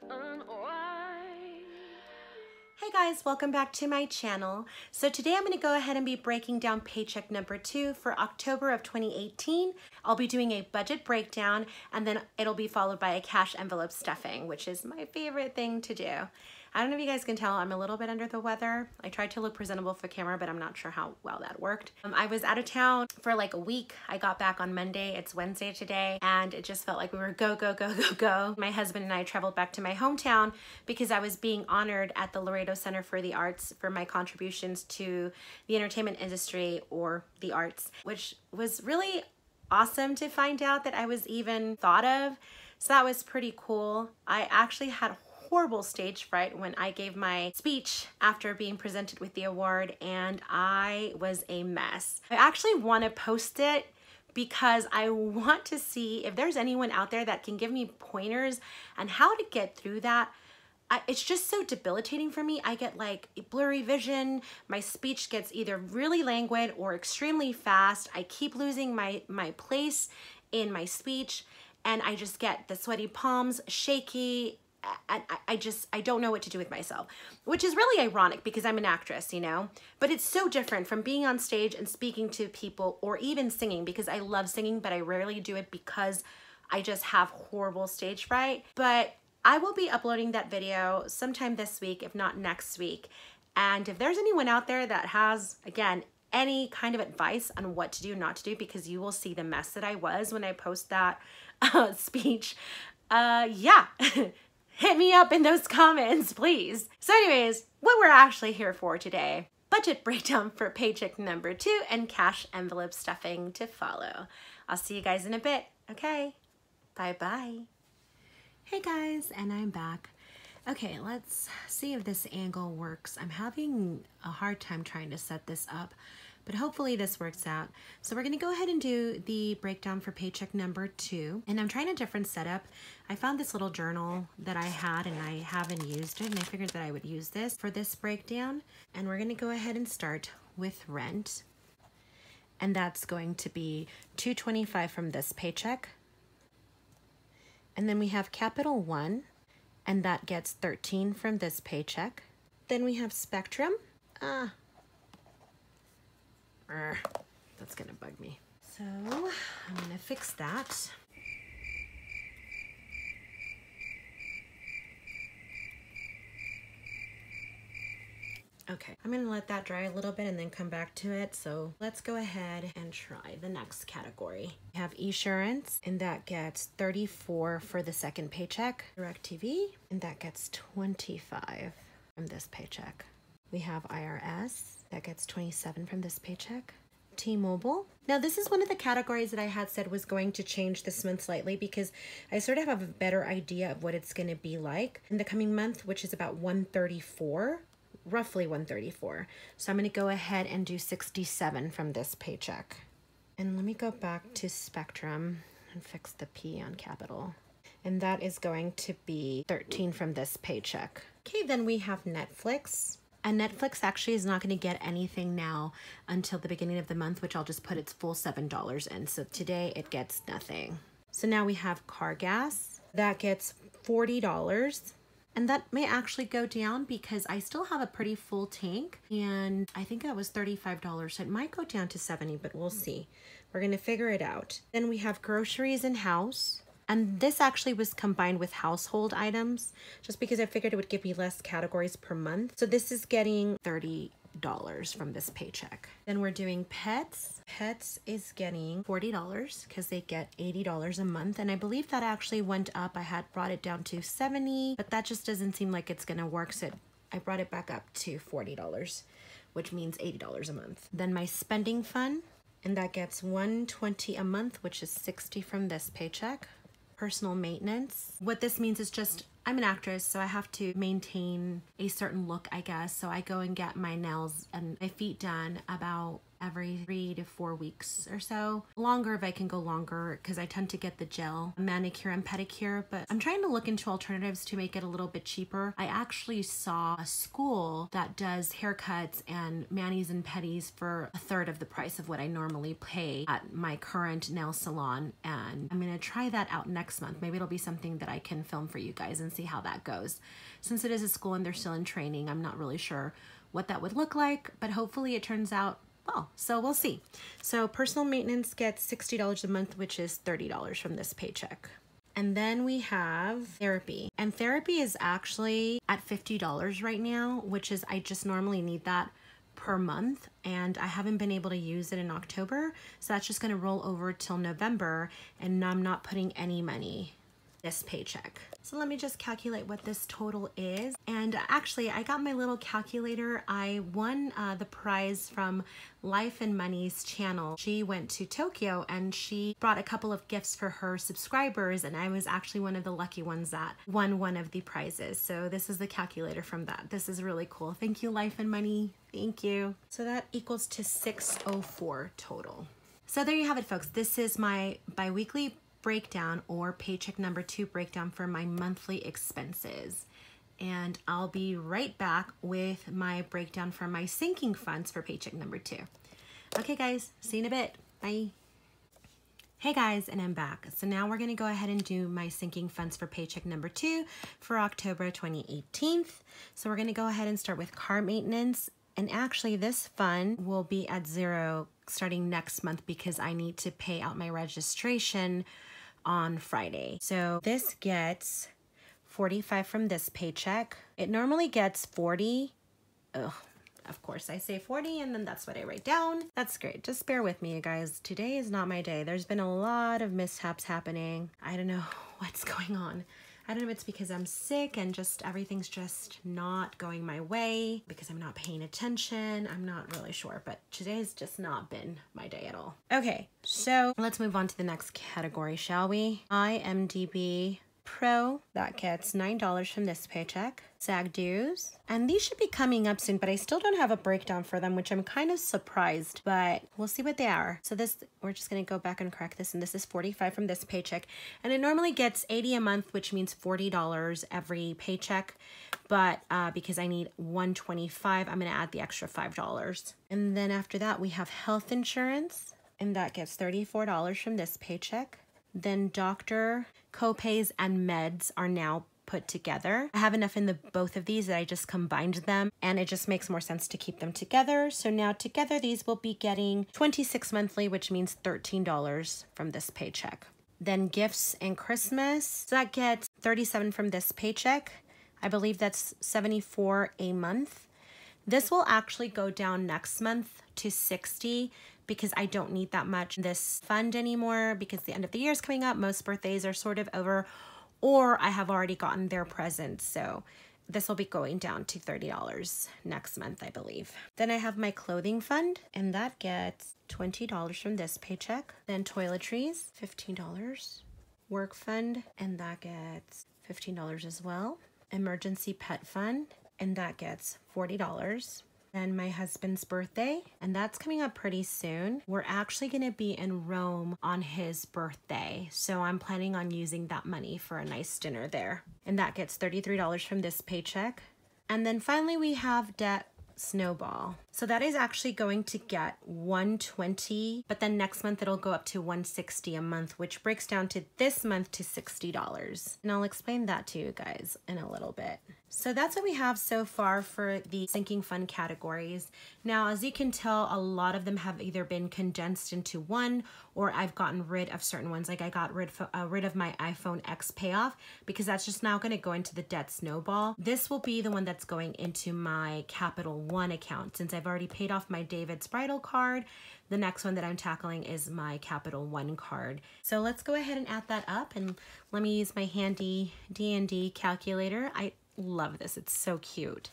Hey guys, welcome back to my channel. So today I'm going to go ahead and be breaking down paycheck number 2 for October of 2018. I'll be doing a budget breakdown and then it'll be followed by a cash envelope stuffing, which is my favorite thing to do. I don't know if you guys can tell, I'm a little bit under the weather. I tried to look presentable for camera, but I'm not sure how well that worked. I was out of town for like a week. I got back on Monday. It's Wednesday today, and it just felt like we were go, go, go, go, go. My husband and I traveled back to my hometown because I was being honored at the Laredo Center for the Arts for my contributions to the entertainment industry or the arts, which was really awesome to find out that I was even thought of. So that was pretty cool. I actually had horrible stage fright when I gave my speech after being presented with the award, and I was a mess. I actually want to post it because I want to see if there's anyone out there that can give me pointers on how to get through that. It's just so debilitating for me. I get like blurry vision. My speech gets either really languid or extremely fast. I keep losing my place in my speech, and I just get the sweaty palms, shaky. I don't know what to do with myself, which is really ironic because I'm an actress, you know, but it's so different from being on stage and speaking to people or even singing, because I love singing, but I rarely do it because I just have horrible stage fright. But I will be uploading that video sometime this week, if not next week. And if there's anyone out there that has, again, any kind of advice on what to do, not to do, because you will see the mess that I was when I post that speech. Yeah. Hit me up in those comments, please. So anyways, what we're actually here for today, budget breakdown for paycheck number 2 and cash envelope stuffing to follow. I'll see you guys in a bit. Okay, bye-bye. Hey guys, and I'm back. Okay, let's see if this angle works. I'm having a hard time trying to set this up, but hopefully this works out. So we're gonna go ahead and do the breakdown for paycheck number 2. And I'm trying a different setup. I found this little journal that I had and I haven't used it, and I figured that I would use this for this breakdown. And we're gonna go ahead and start with rent. And that's going to be $225 from this paycheck. And then we have Capital One, and that gets $13 from this paycheck. Then we have Spectrum. That's gonna bug me. So I'm gonna fix that. Okay, I'm gonna let that dry a little bit and then come back to it. So let's go ahead and try the next category. We have Esurance, and that gets $34 for the second paycheck. DirecTV, and that gets $25 from this paycheck. We have IRS, that gets $27 from this paycheck. T-Mobile. Now this is one of the categories that I had said was going to change this month slightly because I sort of have a better idea of what it's going to be like in the coming month, which is about $134, roughly $134. So I'm going to go ahead and do $67 from this paycheck. And let me go back to Spectrum and fix the P on Capital. And that is going to be $13 from this paycheck. Okay, then we have Netflix. And Netflix actually is not going to get anything now until the beginning of the month, which I'll just put its full $7 in. So today it gets nothing. So now we have car gas. That gets $40. And that may actually go down because I still have a pretty full tank. And I think that was $35. So it might go down to $70, but we'll see. We're going to figure it out. Then we have groceries and house. And this actually was combined with household items just because I figured it would give me less categories per month. So this is getting $30 from this paycheck. Then we're doing pets. Pets is getting $40 because they get $80 a month. And I believe that actually went up. I had brought it down to $70, but that just doesn't seem like it's going to work. So I brought it back up to $40, which means $80 a month. Then my spending fund, and that gets $120 a month, which is $60 from this paycheck. Personal maintenance. What this means is just, I'm an actress, so I have to maintain a certain look, I guess. So I go and get my nails and my feet done about every 3 to 4 weeks or so. Longer if I can go longer, because I tend to get the gel manicure and pedicure, but I'm trying to look into alternatives to make it a little bit cheaper. I actually saw a school that does haircuts and manis and pedis for a third of the price of what I normally pay at my current nail salon, and I'm gonna try that out next month. Maybe it'll be something that I can film for you guys and see how that goes. Since it is a school and they're still in training, I'm not really sure what that would look like, but hopefully it turns out well, so we'll see. So personal maintenance gets $60 a month, which is $30 from this paycheck. And then we have therapy. And therapy is actually at $50 right now, which is, I just normally need that per month, and I haven't been able to use it in October. So that's just gonna roll over till November, and I'm not putting any money this paycheck. So let me just calculate what this total is. And actually, I got my little calculator. I won the prize from Life and Money's channel. She went to Tokyo and she brought a couple of gifts for her subscribers, and I was actually one of the lucky ones that won one of the prizes. So this is the calculator from that. This is really cool. Thank you, Life and Money. Thank you. So that equals to $604 total. So there you have it, folks. This is my bi-weekly breakdown, or paycheck number 2 breakdown for my monthly expenses. And I'll be right back with my breakdown for my sinking funds for paycheck number 2. Okay guys, see you in a bit. Bye. Hey guys, and I'm back. So now we're gonna go ahead and do my sinking funds for paycheck number 2 for October 2018. So we're gonna go ahead and start with car maintenance. And actually this fund will be at 0 starting next month because I need to pay out my registration on Friday. So this gets 45 from this paycheck. It normally gets 40. Ugh, of course I say 40 and then that's what I write down. That's great. Just bear with me, you guys. Today is not my day. There's been a lot of mishaps happening. I don't know what's going on. I don't know if it's because I'm sick and just everything's just not going my way, because I'm not paying attention. I'm not really sure, but today's just not been my day at all. Okay, so let's move on to the next category, shall we? IMDB Pro, that gets $9 from this paycheck. SAG dues, and these should be coming up soon, but I still don't have a breakdown for them, which I'm kind of surprised, but we'll see what they are. So this, we're just gonna go back and correct this, and this is 45 from this paycheck, and it normally gets 80 a month, which means $40 every paycheck, but because I need 125, I'm gonna add the extra $5. And then after that, we have health insurance, and that gets $34 from this paycheck. Then doctor copays and meds are now put together. I have enough in both of these that I just combined them, and it just makes more sense to keep them together. So now together these will be getting 26 monthly, which means $13 from this paycheck. Then gifts and Christmas, so that gets 37 from this paycheck. I believe that's 74 a month. This will actually go down next month to 60 because I don't need that much this fund anymore, because the end of the year is coming up. Most birthdays are sort of over, or I have already gotten their presents. So this will be going down to $30 next month, I believe. Then I have my clothing fund, and that gets $20 from this paycheck. Then toiletries, $15. Work fund, and that gets $15 as well. Emergency pet fund, and that gets $40. Then my husband's birthday, and that's coming up pretty soon. We're actually gonna be in Rome on his birthday, so I'm planning on using that money for a nice dinner there. And that gets $33 from this paycheck. And then finally we have debt Snowball. So that is actually going to get $120, but then next month it'll go up to $160 a month, which breaks down to this month to $60. And I'll explain that to you guys in a little bit. So that's what we have so far for the sinking fund categories. Now, as you can tell, a lot of them have either been condensed into one, or I've gotten rid of certain ones. Like I got rid of my iPhone X payoff, because that's just now gonna go into the debt Snowball. This will be the one that's going into my Capital One account. Since I've already paid off my David's bridal card, the next one that I'm tackling is my Capital One card. So let's go ahead and add that up, and let me use my handy D&D calculator. I love this, it's so cute.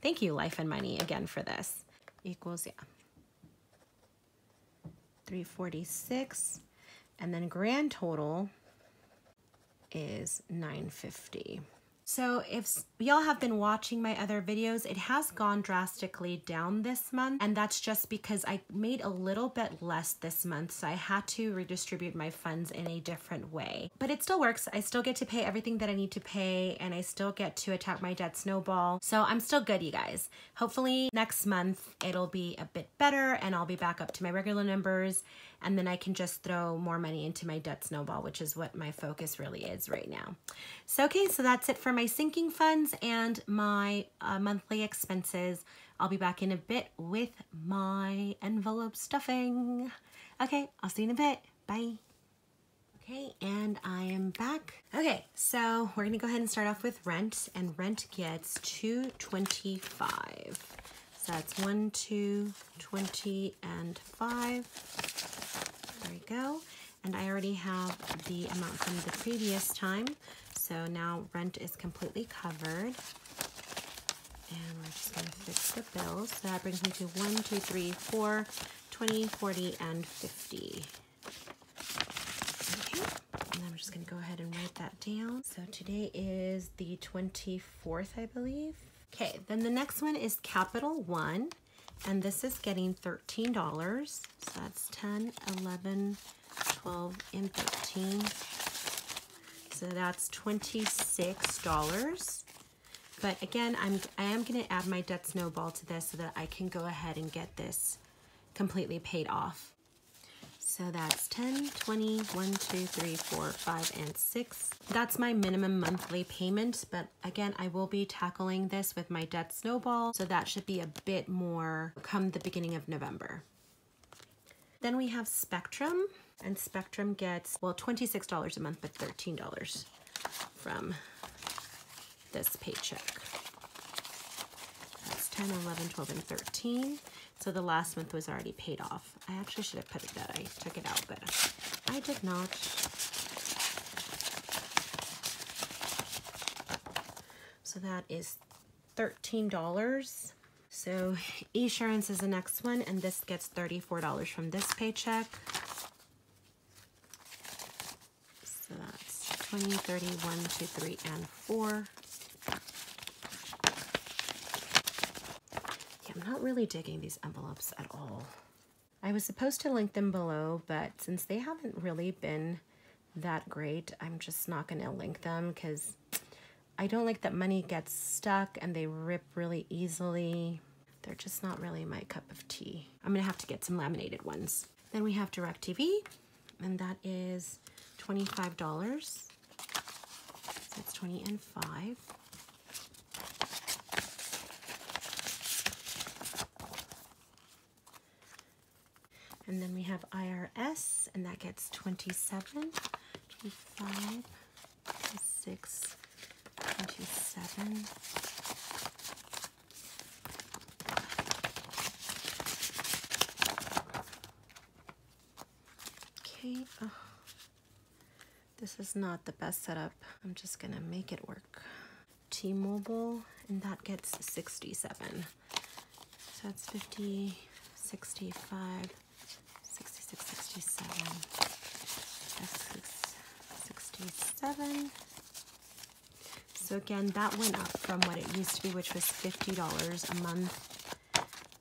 Thank you, Life and Money, again for this. Equals, yeah, 346, and then grand total is 950. So if y'all have been watching my other videos, it has gone drastically down this month, and that's just because I made a little bit less this month, so I had to redistribute my funds in a different way. But it still works. I still get to pay everything that I need to pay, and I still get to attack my debt snowball. So I'm still good, you guys. Hopefully next month it'll be a bit better and I'll be back up to my regular numbers, and then I can just throw more money into my debt snowball, which is what my focus really is right now. So okay, so that's it for my sinking funds and my monthly expenses. I'll be back in a bit with my envelope stuffing. Okay, I'll see you in a bit. Bye. Okay, and I am back. Okay, so we're gonna go ahead and start off with rent, and rent gets $2.25. So that's 1, 2, 20, and 5. There we go. And I already have the amount from the previous time. So now rent is completely covered. And we're just gonna fix the bills. So that brings me to 1, 2, 3, 4, 20, 40, and 50. Okay, and I'm just gonna go ahead and write that down. So today is the 24th, I believe. Okay, then the next one is Capital One, and this is getting $13. So that's 10, 11, 12, and 13. So that's $26. But again, I am going to add my debt snowball to this so that I can go ahead and get this completely paid off. So that's 10, 20, 1, 2, 3, 4, 5, and 6. That's my minimum monthly payment, but again, I will be tackling this with my debt snowball, so that should be a bit more come the beginning of November. Then we have Spectrum, and Spectrum gets, well, $26 a month, but $13 from this paycheck. That's 10, 11, 12, and 13. So the last month was already paid off. I actually should have put it that I took it out, but I did not. So that is $13. So Esurance is the next one, and this gets $34 from this paycheck. So that's 20, 30, 1, 2, 3, and 4. I'm not really digging these envelopes at all. I was supposed to link them below, but since they haven't really been that great, I'm just not going to link them because I don't like that money gets stuck and they rip really easily. They're just not really my cup of tea. I'm going to have to get some laminated ones. Then we have DirecTV, and that is $25. So it's 20 and 5. And then we have IRS, and that gets 27, 25, 26, 27. Okay, oh, this is not the best setup. I'm just gonna make it work. T-Mobile, and that gets 67. So that's 50, 65, 66, 67, 67. So again, that went up from what it used to be, which was $50 a month.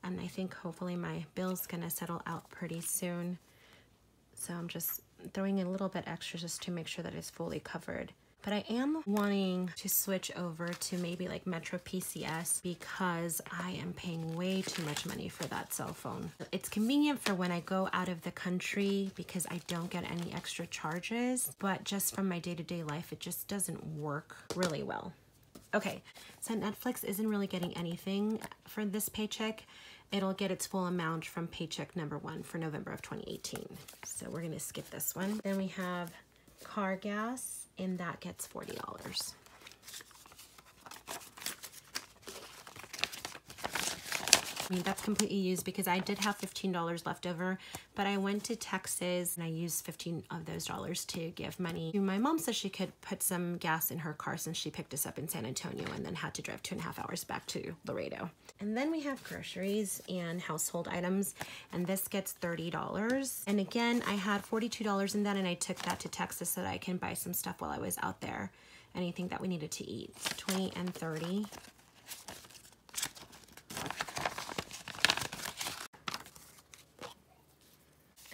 And I think hopefully my bill's gonna settle out pretty soon. So I'm just throwing in a little bit extra just to make sure that it's fully covered. But I am wanting to switch over to maybe like MetroPCS because I am paying way too much money for that cell phone. It's convenient for when I go out of the country because I don't get any extra charges, but just from my day-to-day life, it just doesn't work really well. Okay, so Netflix isn't really getting anything for this paycheck. It'll get its full amount from paycheck number 1 for November of 2018. So we're gonna skip this one. Then we have car gas, and that gets $40. I mean, that's completely used because I did have $15 left over, but I went to Texas and I used 15 of those dollars to give money to my mom so she could put some gas in her car since she picked us up in San Antonio and then had to drive 2.5 hours back to Laredo. And then we have groceries and household items, and this gets $30. And again, I had $42 in that, and I took that to Texas so that I can buy some stuff while I was out there. anything that we needed to eat. So 20 and 30.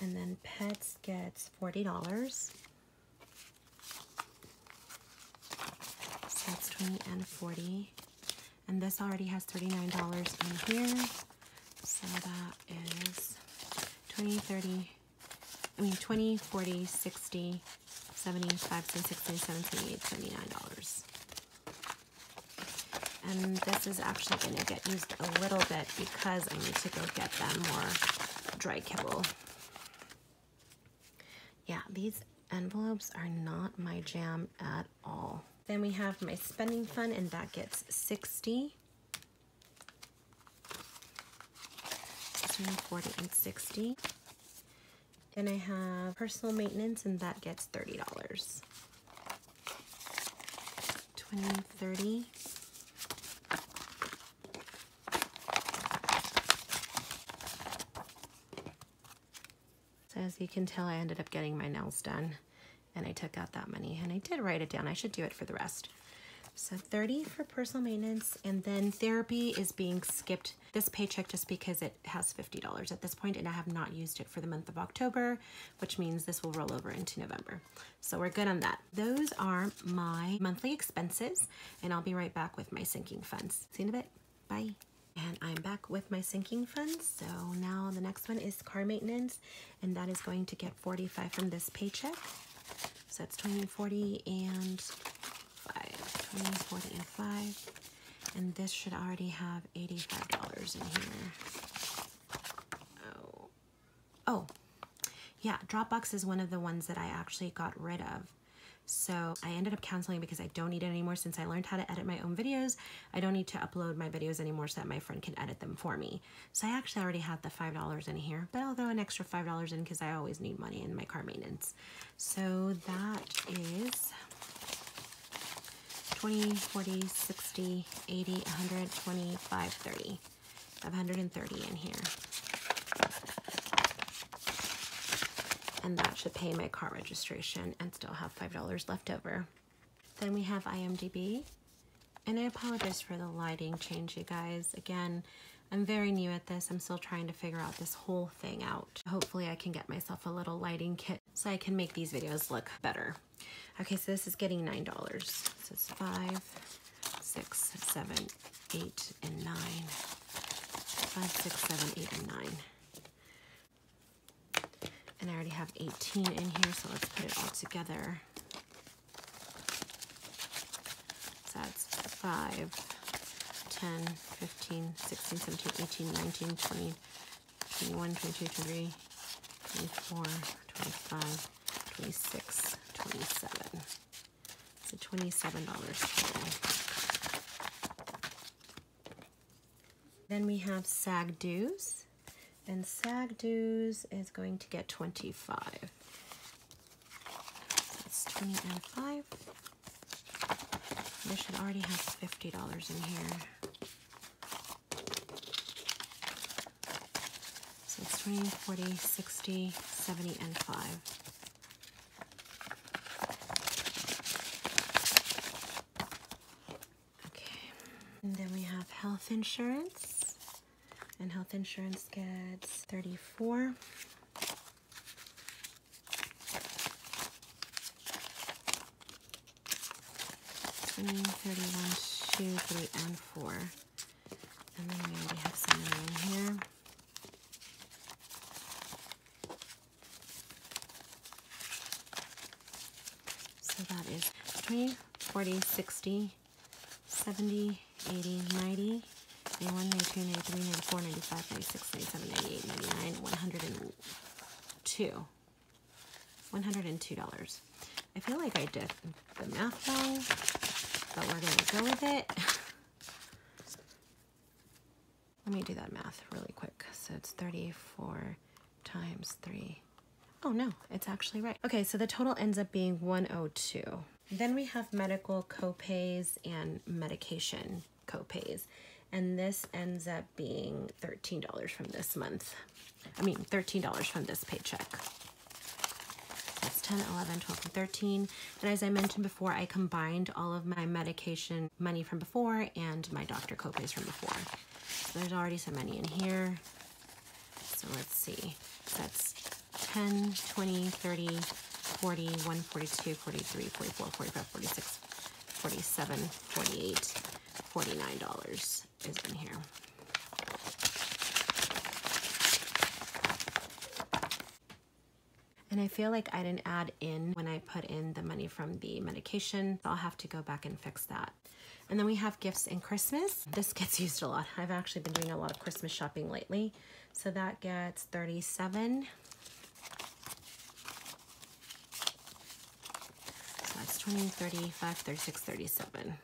And then pets gets $40. So that's 20 and 40. And this already has $39 in here. So that is 20, 40, 60, 75, 16, 17, 8, $79. And this is actually going to get used a little bit because I need to go get them more dry kibble. Yeah, these envelopes are not my jam at all. Then we have my spending fund, and that gets 60. 40 and 60. Then I have personal maintenance, and that gets $30. 20, 30. So as you can tell, I ended up getting my nails done, and I took out that money, and I did write it down. I should do it for the rest. So 30 for personal maintenance, and then therapy is being skipped this paycheck just because it has $50 at this point, and I have not used it for the month of October, which means this will roll over into November. So we're good on that. Those are my monthly expenses, and I'll be right back with my sinking funds. See you in a bit. Bye. And I'm back with my sinking funds. So now the next one is car maintenance, and that is going to get $45 from this paycheck. So it's 20, 40, and 5. 20, 40, and 5. And this should already have $85 in here. Oh, yeah, Dropbox is one of the ones that I actually got rid of. So I ended up canceling because I don't need it anymore since I learned how to edit my own videos. I don't need to upload my videos anymore so that my friend can edit them for me. So I actually already had the $5 in here, but I'll throw an extra $5 in because I always need money in my car maintenance. So that is 20, 40, 60, 80, 100, 25, 30. 530 in here. And that should pay my car registration and still have $5 left over. Then we have IMDB. And I apologize for the lighting change, you guys. Again, I'm very new at this. I'm still trying to figure out this whole thing out. Hopefully I can get myself a little lighting kit so I can make these videos look better. Okay, so this is getting $9. So it's 5, 6, 7, 8, and 9. 5, 6, 7, 8, and 9. And I already have 18 in here, so let's put it all together. So that's 5, 10, 15, 16, 17, 18, 19, 20, 21, 22, 23, 24, 25, 26, 27. So $27 total. Then we have SAG dues. And SAG dues is going to get 25. So that's 20 and 5. This should already have $50 in here. So it's 20, 40, 60, 70, and 5. Okay. And then we have health insurance. And health insurance gets 34. $20, 31, 2, 3, and 4. And then we already have some in here. So that is 20, 40, 60, 70, 80, 90. 91, 92, 93, 94, 95, 96, 97, 98, 99, 102. $102. I feel like I did the math wrong, but we're going to go with it. Let me do that math really quick. So it's 34 times 3. Oh no, it's actually right. Okay, so the total ends up being 102. Then we have medical copays and medication copays. And this ends up being $13 from this month. I mean, $13 from this paycheck. That's 10, 11, 12, and 13. And as I mentioned before, I combined all of my medication money from before and my doctor copays from before. So there's already some money in here. So let's see. That's 10, 20, 30, 40, 142, 43, 44, 45, 46, 47, 48, $49 is in here. And I feel like I didn't add in when I put in the money from the medication. So I'll have to go back and fix that. And then we have gifts and Christmas. This gets used a lot. I've actually been doing a lot of Christmas shopping lately. So that gets 37. So that's 20, 35, 36, 37.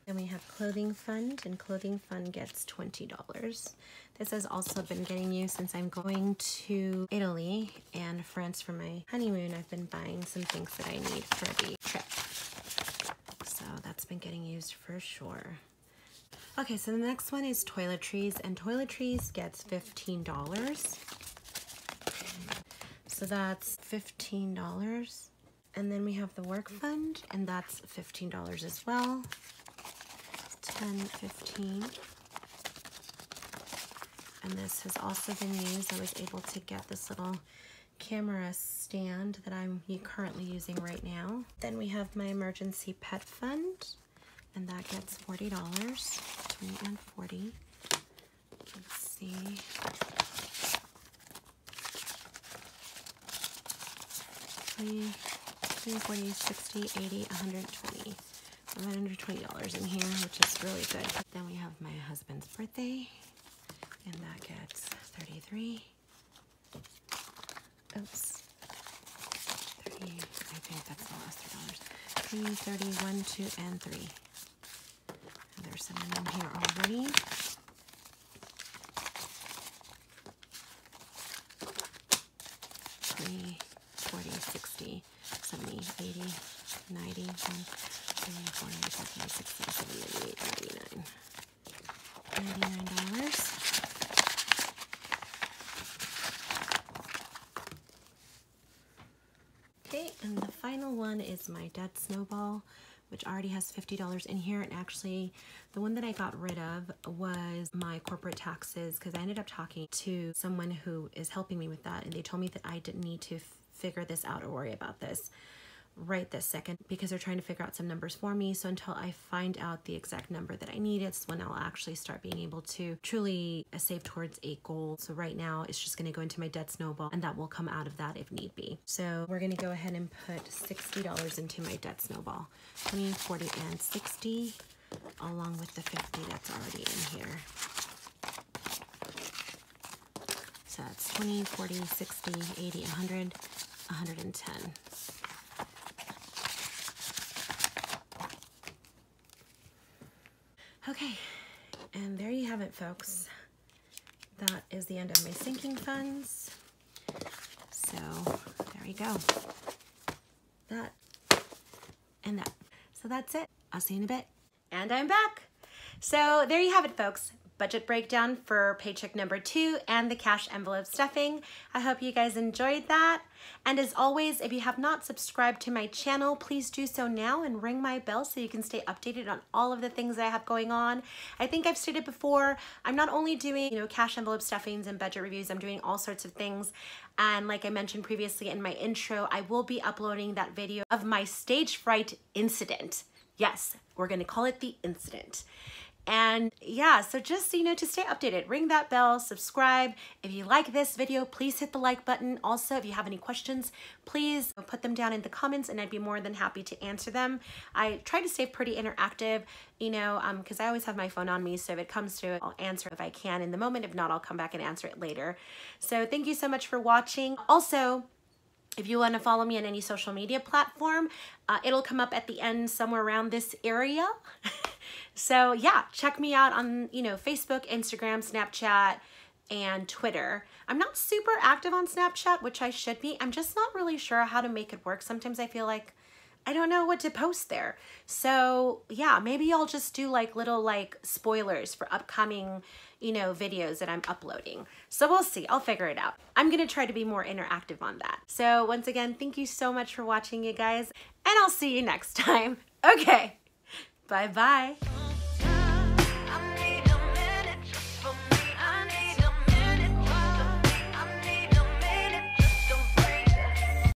Then we have Clothing Fund, and Clothing Fund gets $20. This has also been getting used since I'm going to Italy and France for my honeymoon. I've been buying some things that I need for the trip. So that's been getting used for sure. Okay, so the next one is Toiletries, and Toiletries gets $15. So that's $15. And then we have the Work Fund, and that's $15 as well. 10, 15. And this has also been used. I was able to get this little camera stand that I'm currently using right now. Then we have my Emergency Pet Fund, and that gets $40, 20 and 40. Let's see. 20, 40, 60, 80, 120. $120 in here, which is really good. Then we have my husband's birthday, and that gets 33. Oops. 30, I think that's the last $3. 3, 30, 1, 2, and 3. And there's some in here already. $20, 40, 60, 70, 80, 90, 1, 2, 4, 5, 6, 7, 8, 99. $99. Okay, and the final one is my dead Snowball, which already has $50 in here. And actually, the one that I got rid of was my corporate taxes, because I ended up talking to someone who is helping me with that, and they told me that I didn't need to figure this out or worry about this right this second, because they're trying to figure out some numbers for me. So until I find out the exact number that I need, it's when I'll actually start being able to truly save towards a goal. So right now it's just going to go into my dead Snowball, and that will come out of that if need be. So we're going to go ahead and put $60 into my dead Snowball. 20, 40, and 60, along with the 50 that's already in here. So that's 20, 40, 60, 80, 100, 110. Okay, and there you have it, folks. That is the end of my sinking funds. So there you go. That and that. So that's it. I'll see you in a bit. And I'm back. So there you have it, folks. Budget breakdown for paycheck number 2 and the cash envelope stuffing. I hope you guys enjoyed that. And as always, if you have not subscribed to my channel, please do so now and ring my bell so you can stay updated on all of the things that I have going on. I think I've stated before, I'm not only doing, cash envelope stuffings and budget reviews, I'm doing all sorts of things. And like I mentioned previously in my intro, I will be uploading that video of my stage fright incident. Yes, we're gonna call it the incident. And yeah, so just, to stay updated, ring that bell, subscribe. If you like this video, please hit the like button. Also, if you have any questions, please put them down in the comments and I'd be more than happy to answer them. I try to stay pretty interactive, because I always have my phone on me. So if it comes to it, I'll answer if I can in the moment. If not, I'll come back and answer it later. So thank you so much for watching. Also, if you want to follow me on any social media platform, it'll come up at the end somewhere around this area. So yeah, check me out on, Facebook, Instagram, Snapchat, and Twitter. I'm not super active on Snapchat, which I should be. I'm just not really sure how to make it work. Sometimes I feel like I don't know what to post there. So yeah, maybe I'll just do like little like spoilers for upcoming, you know, videos that I'm uploading. So we'll see, I'll figure it out. I'm gonna try to be more interactive on that. So once again, thank you so much for watching, you guys, and I'll see you next time. Okay, bye-bye.